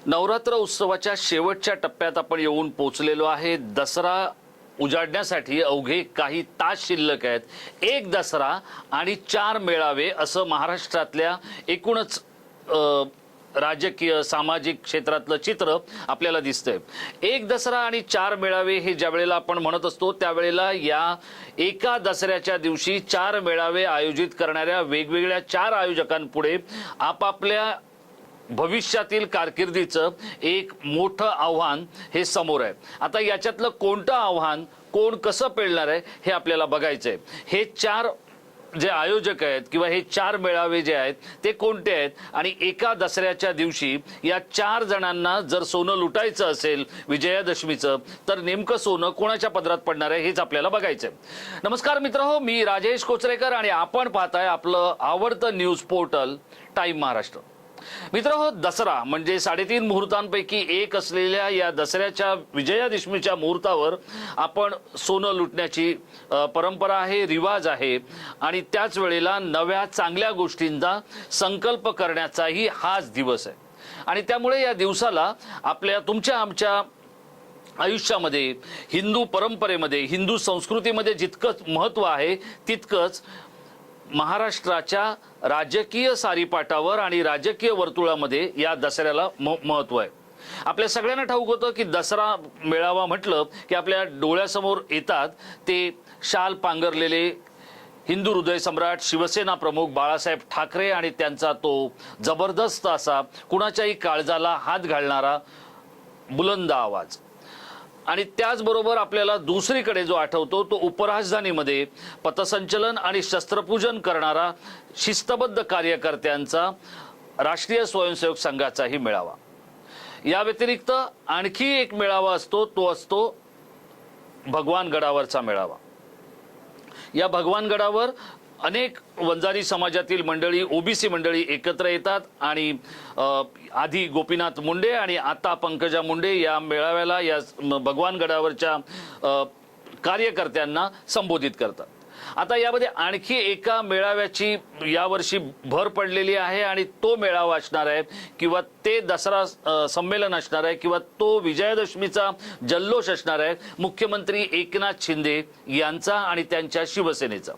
नवरात्र उत्सवाच्या शेवटच्या टप्प्यात आपण येऊन पोहोचलेलो आहे। दसरा उजाडण्यासाठी अवघे काही तास शिल्लक आहेत। एक दसरा आणि 4 मेळावे असं महाराष्ट्रातल्या एकूणच राजकीय सामाजिक क्षेत्रातलं चित्र आपल्याला दिसतंय। एक दसरा आणि 4 मेळावे हे ज्या वेळेला आपण म्हणत असतो त्यावेळेला या एका दसऱ्याच्या दिवशी 4 मेळावे आयोजित करणाऱ्या वेगवेगळ्या 4 आयोजकांपुढे आपापल्या भविष्यातील कारकिर्दीचं एक मोठं आव्हान हे समोर आहे। आता याच्यातलं कोणतं आव्हान कोण कसं पेलणार आहे हे आपल्याला बघायचंय। हे 4 जे आयोजक आहेत किंवा हे 4 मेळावे जे आहेत ते कोणते आहेत आणि एका दसऱ्याच्या दिवशी या 4 जणांना जर सोनं लुटायचं असेल विजयादशमीचं तर नेमकं सोनं कोणाच्या पदरात पडणार आहे हेच आपल्याला बघायचंय। नमस्कार मित्रहो, मी राजेश कोचरेकर आणि आपण पाहताय आपलं आवडतं न्यूज पोर्टल टाइम महाराष्ट्र। मित्रहो, दसरा म्हणजे 3.5 मुहूर्तांपैकी एक असलेल्या या दसऱ्याच्या विजयादशमीच्या मुहूर्तावर आपण सोनं लुटण्याची परंपरा आहे, रिवाज आहे आणि त्याच वेळेला नव्या चांगल्या गोष्टींचा संकल्प करण्याचाही हाच दिवस आहे। आणि त्यामुळे या दिवसाला तुमच्या आमच्या आयुष्यामध्ये हिंदू परंपरेमध्ये हिंदू संस्कृतीमध्ये जितकंच महत्त्व आहे तितकंच महाराष्ट्राच्या राजकीय सारीपाटावर आणि राजकीय वर्तुळामध्ये या दसऱ्याला महत्त्व आहे। आपल्या सगळ्यांना ठाऊक होतं की दसरा मेळावा म्हटलं की आपल्या डोळ्यासमोर येतात ते शाल पांघरलेले हिंदू हृदय सम्राट शिवसेना प्रमुख बाळासाहेब ठाकरे आणि त्यांचा तो जबरदस्त असा कुणाच्याही काळजाला हात घालणारा बुलंद आवाज। आणि त्याचबरोबर आपल्याला दुसरीकडे जो आठवतो तो उपराजधानीमध्ये पथसंचलन आणि शस्त्रपूजन करणारा शिस्तबद्ध कार्यकर्त्यांचा राष्ट्रीय स्वयंसेवक संघाचाही मेळावा। या व्यतिरिक्त आणखी एक मेळावा असतो, तो असतो भगवानगडावरचा मेळावा। या भगवानगडावर अनेक वंजारी समाजातील मंडळी ओबीसी मंडळी एकत्र येतात आणि आधी गोपीनाथ मुंडे आणि आता पंकजा मुंडे या मेळाव्याला या भगवानगडावरच्या कार्यकर्त्यांना संबोधित करतात। आता यामध्ये आणखी एका मेळाव्याची यावर्षी भर पडलेली आहे आणि तो मेळावा असणार आहे किंवा ते दसरा संमेलन असणार आहे किंवा तो विजयादशमीचा जल्लोष असणार आहे मुख्यमंत्री एकनाथ शिंदे यांचा आणि त्यांच्या शिवसेनेचा।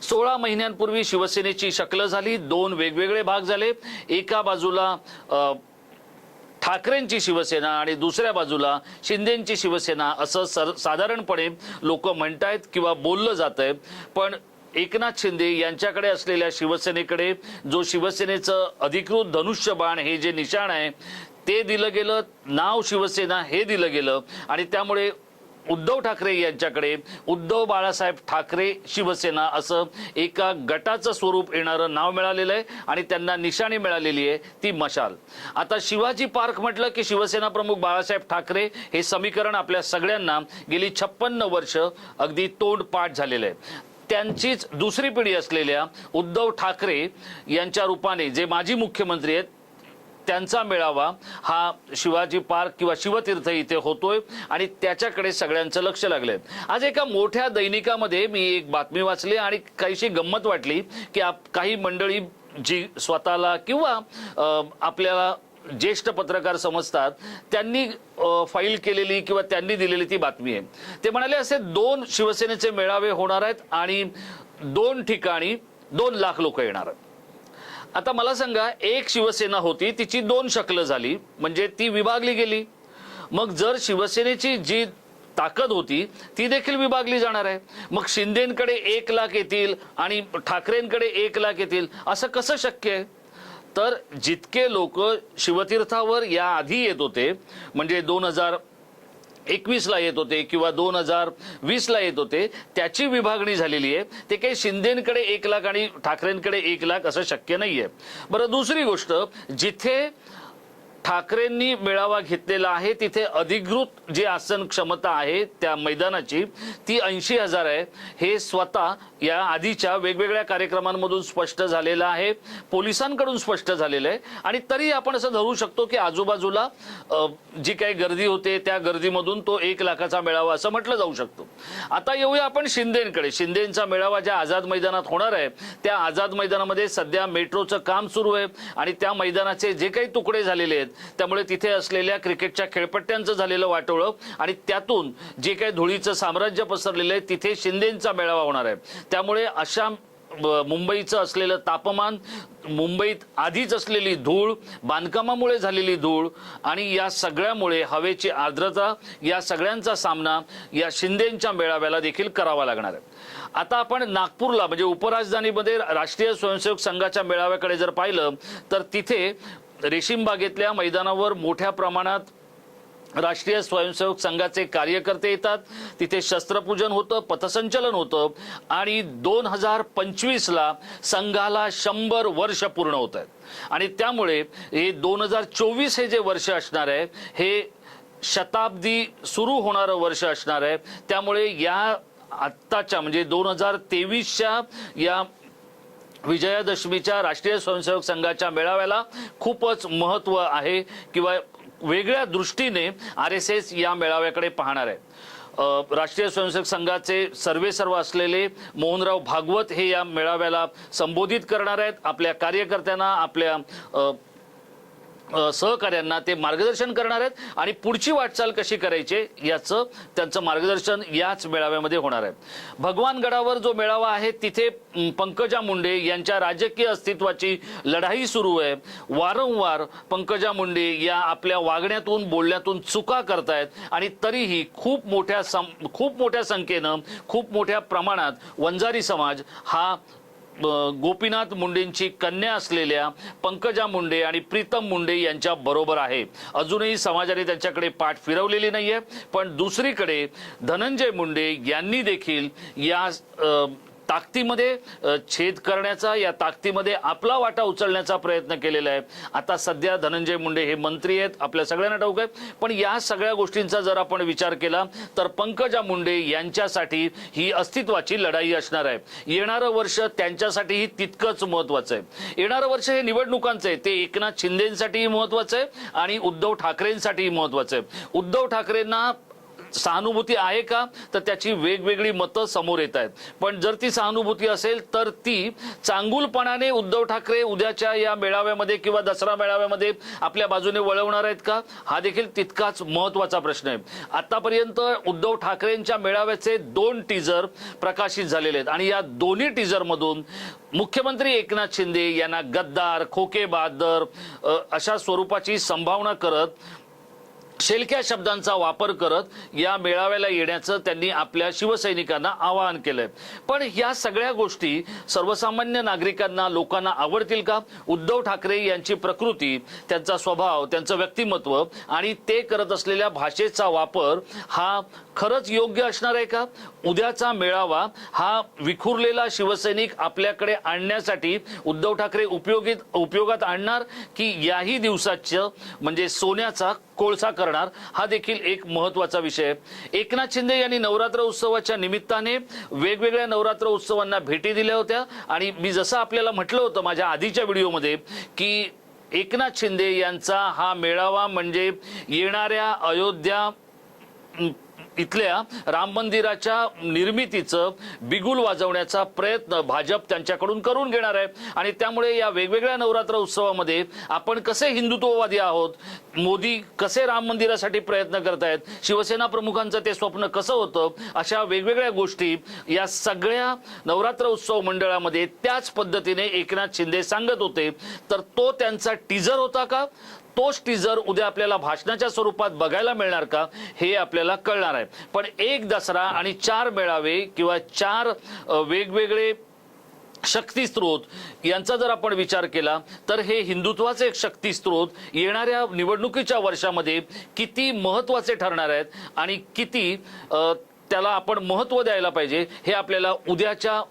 16 महिन्यांपूर्वी शिवसेनेची शक्ल झाली, 2 वेगवेगळे भाग झाले। एका बाजूला ठाकरेंची शिवसेना आणि दुसऱ्या बाजूला शिंदेंची शिवसेना असं साधारणपणे लोक म्हणतायत किंवा बोललं जातंय। पण एकनाथ शिंदे यांच्याकडे असलेल्या शिवसेनेकडे जो शिवसेनेचं अधिकृत धनुष्यबाण हे जे निशाण आहे ते दिलं गेलं, नाव शिवसेना हे दिलं गेलं आणि त्यामुळे उद्धव ठाकरे यांच्याकडे उद्धव बाळासाहेब ठाकरे शिवसेना असं एका गटाचं स्वरूप येणारं नाव मिळालेलं आहे आणि त्यांना निशाणी मिळालेली आहे ती मशाल। आता शिवाजी पार्क म्हटलं की शिवसेना प्रमुख बाळासाहेब ठाकरे हे समीकरण आपल्या सगळ्यांना गेली 56 वर्ष अगदी तोंडपाठ झालेलं आहे। त्यांचीच दुसरी पिढी असलेल्या उद्धव ठाकरे यांच्या रूपाने जे माजी मुख्यमंत्री आहेत त्यांचा मेळावा हा शिवाजी पार्क किंवा शिवतीर्थ इथे होतोय आणि त्याच्याकडे सगळ्यांचं लक्ष लागलंय। आज एका मोठ्या दैनिकामध्ये मी एक बातमी वाचली आणि काहीशी गंमत वाटली की काही मंडळी जी स्वतःला किंवा आपल्याला ज्येष्ठ पत्रकार समजतात त्यांनी फाईल केलेली किंवा त्यांनी दिलेली ती बातमी आहे। ते म्हणाले असे 2 शिवसेनेचे मेळावे होणार आहेत आणि 2 ठिकाणी 2 लाख लोक येणार आहेत। आता मला सांगा, एक शिवसेना होती तिची 2 शक्ल झाली म्हणजे ती विभागली गेली। मग जर शिवसेनेची जी ताकद होती ती देखील विभागली जाणार आहे। मग शिंदेंकडे 1 लाख येतील आणि ठाकरेंकडे 1 लाख येतील असं कसं शक्य आहे? तर जितके लोक शिवतीर्थावर या आधी येत होते म्हणजे 2021 ला येत होते किंवा 2020 ला येत होते त्याची विभागणी झालेली आहे। ते काही शिंदेंकडे 1 लाख आणि ठाकरेंकडे 1 लाख असं शक्य नाहीये। बरं, दुसरी गोष्ट, जिथे ठाकरेंनी मेळावा घेतलेला आहे तिथे अधिकृत जी आसन क्षमता आहे त्या मैदानाची ती 80,000 आहे। हे स्वतः या आधीच्या वेगवेगळ्या कार्यक्रमांमधून स्पष्ट झालेलं आहे, पोलिसांकडून स्पष्ट झालेलं आहे आणि तरी आपण असं धरू शकतो की आजूबाजूला जी काही गर्दी होते त्या गर्दीमधून तो 1 लाखाचा मेळावा असं म्हटलं जाऊ शकतो। आता येऊया आपण शिंदेंकडे। शिंदेंचा मेळावा ज्या आझाद मैदानात होणार आहे त्या आझाद मैदानामध्ये सध्या मेट्रोचं काम सुरू आहे आणि त्या मैदानाचे जे काही तुकडे झालेले आहेत त्यामुळे तिथे असलेल्या क्रिकेटच्या खेळपट्ट्यांचं झालेलं वाटोळं आणि त्यातून जे काही धुळीचं साम्राज्य पसरलेलं आहे तिथे शिंदेंचा मेळावा होणार आहे। त्यामुळे अशा मुंबईचं असलेलं तापमान, मुंबईत आधीच असलेली धूळ, बांधकामामुळे झालेली धूळ आणि या सगळ्यामुळे हवेची आर्द्रता, या सगळ्यांचा सामना या शिंदेंच्या मेळाव्याला देखील करावा लागणार आहे। आता आपण नागपूरला म्हणजे उपराजधानीमध्ये राष्ट्रीय स्वयंसेवक संघाच्या मेळाव्याकडे जर पाहिलं तर तिथे रेशीमबागेतल्या मैदानावर मोठ्या प्रमाणात राष्ट्रीय स्वयंसेवक संघाचे कार्यकर्ते येतात। तिथे शस्त्रपूजन होतं, पथसंचलन होतं आणि 2025ला संघाला 100 वर्ष पूर्ण होत आहेत आणि त्यामुळे हे 2024 हे जे वर्ष असणार आहे हे शताब्दी सुरू होणारं वर्ष असणार आहे। त्यामुळे या आत्ताच्या म्हणजे 2023च्या या विजयादशमीच्या राष्ट्रीय स्वयंसेवक संघाच्या मेळाव्याला खूपच महत्त्व आहे किंवा वेगळ्या दृष्टीने RSS या मेळाव्याकडे पाहणार आहे। राष्ट्रीय स्वयंसेवक संघाचे सर्वेसर्वा असलेले मोहनराव भागवत हे या मेळाव्याला संबोधित करणार आहेत। आपल्या कार्यकर्त्यांना, आपल्या सहकार्यांना ते मार्गदर्शन करणार आहेत आणि पुढची वाटचाल कशी करायची याचं त्यांचं मार्गदर्शन याच मेळाव्यामध्ये होणार आहे। भगवानगडावर जो मेळावा आहे तिथे पंकजा मुंडे यांच्या राजकीय अस्तित्वाची लढाई सुरू आहे। वारंवार पंकजा मुंडे या आपल्या वागण्यातून, बोलण्यातून चुका करतायत आणि तरीही खूप मोठ्या संख्येनं, खूप मोठ्या प्रमाणात वंजारी समाज हा गोपीनाथ मुंडेंची कन्या असलेल्या पंकजा मुंडे आणि प्रीतम मुंडे यांच्या बरोबर आहे। अजूनही समाजाने त्यांच्याकडे पाठ फिरवलेली नाहीये। पण दुसरीकडे धनंजय मुंडे यांनी देखील या ताकदीमध्ये छेद करण्याचा, या ताकदीमध्ये आपला वाटा उचलण्याचा प्रयत्न केलेला आहे। आता सध्या धनंजय मुंडे हे मंत्री आहेत, आपल्या सगळ्यांना ठाऊक आहे। पण या सगळ्या गोष्टींचा जर आपण विचार केला तर पंकजा मुंडे यांच्यासाठी ही अस्तित्वाची लढाई असणार आहे। येणारं वर्ष त्यांच्यासाठीही तितकंच महत्त्वाचं आहे। येणारं वर्ष हे निवडणुकांचं आहे, ते एकनाथ शिंदेंसाठीही महत्त्वाचं आहे आणि उद्धव ठाकरेंसाठीही महत्त्वाचं आहे। उद्धव ठाकरेंना सहानुभूती आहे का तर त्याची वेगवेगळी मतं समोर येत आहेत। पण जर ती सहानुभूती असेल तर ती चांगुलपणाने उद्धव ठाकरे उद्याच्या या मेळाव्यामध्ये किंवा दसरा मेळाव्यामध्ये आपल्या बाजूने वळवणार आहेत का, हा देखील तितकाच महत्त्वाचा प्रश्न आहे। आतापर्यंत उद्धव ठाकरेंच्या मेळाव्याचे 2 टीजर प्रकाशित झालेले आहेत आणि या दोन्ही टीजरमधून मुख्यमंत्री एकनाथ शिंदे यांना गद्दार, खोकेबहादर अशा स्वरूपाची संभावना करत, शेलक्या शब्दांचा वापर करत या मेळाव्याला येण्याचं त्यांनी आपल्या शिवसैनिकांना आवाहन केलंय। पण या सगळ्या गोष्टी सर्वसामान्य नागरिकांना, लोकांना आवडतील का? उद्धव ठाकरे यांची प्रकृती, त्यांचा स्वभाव, त्यांचं व्यक्तिमत्व आणि ते करत असलेल्या भाषेचा वापर हा खरंच योग्य असणार आहे का? उद्याचा मेळावा हा विखुरलेला शिवसैनिक आपल्याकडे आणण्यासाठी उद्धव ठाकरे उपयोगात आणणार की याही दिवसाचं म्हणजे सोन्याचा कोळसा करणार, हा देखील एक महत्त्वाचा विषय आहे। एकनाथ शिंदे यांनी नवरात्र उत्सवाच्या निमित्ताने वेगवेगळ्या नवरात्र उत्सवांना भेटी दिल्या होत्या आणि मी जसं आपल्याला म्हटलं होतं माझ्या आधीच्या व्हिडिओमध्ये की एकनाथ शिंदे यांचा हा मेळावा म्हणजे येणाऱ्या अयोध्या इथल्या राम मंदिराच्या निर्मितीचं बिगुल वाजवण्याचा प्रयत्न भाजप त्यांच्याकडून करून घेणार आहे आणि त्यामुळे या वेगवेगळ्या नवरात्र उत्सवामध्ये आपण कसे हिंदुत्ववादी आहोत, मोदी कसे राम मंदिरासाठी प्रयत्न करतायत, शिवसेना प्रमुखांचं ते स्वप्न कसं होतं, अशा वेगवेगळ्या गोष्टी या सगळ्या नवरात्र उत्सव मंडळामध्ये त्याच पद्धतीने एकनाथ शिंदे सांगत होते। तर तो त्यांचा टीजर होता का? तोच टीजर उद्या आपल्याला भाषणाच्या स्वरूपात बघायला मिळणार का, हे आपल्याला कळणार आहे। पण एक दसरा आणि 4 मेळावे किंवा 4 वेगवेगळे शक्ती स्त्रोत यांचा जर आपण विचार केला तर हे हिंदुत्वाचे एक शक्ती स्त्रोत येणाऱ्या निवडणुकीच्या वर्षामध्ये किती महत्त्वाचे ठरणार आहेत आणि किती त्याला आपण महत्त्व द्यायला पाहिजे हे आपल्याला उद्याच्या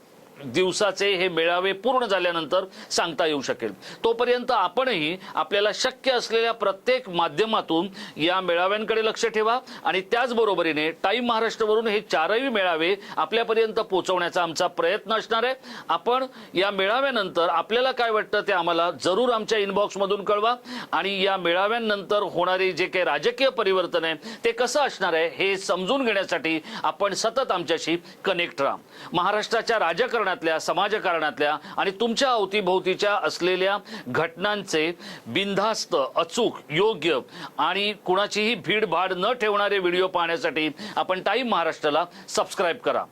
दिवसाचे हे मेळावे पूर्ण झाल्यानंतर सांगता येऊ शकेल। तोपर्यंत आपणही आपल्याला शक्य असलेल्या प्रत्येक माध्यमातून या मेळाव्यांकडे लक्ष ठेवा आणि त्याचबरोबरीने टाइम महाराष्ट्रवरून हे 4ही मेळावे आपल्यापर्यंत पोहोचवण्याचा आमचा प्रयत्न असणार आहे। आपण या मेळाव्यानंतर आपल्याला काय वाटतं ते आम्हाला जरूर आमच्या इनबॉक्समधून कळवा आणि या मेळाव्यानंतर होणारे जे काही राजकीय परिवर्तन आहे ते कसं असणार आहे हे समजून घेण्यासाठी आपण सतत आमच्याशी कनेक्ट राहा। महाराष्ट्राच्या राजकारणात राजकारणातल्या, समाजकारणातल्या आणि तुमच्या अवतीभोवतीच्या असलेल्या घटनांचे बिनधास्त, अचूक, योग्य आणि कुणाचीही भीडभाड न ठेवणारे व्हिडिओ पाहण्यासाठी आपण टाइम महाराष्ट्राला सबस्क्राईब करा.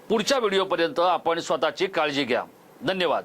पुढच्या व्हिडिओपर्यंत आपण स्वतःची काळजी घ्या. धन्यवाद.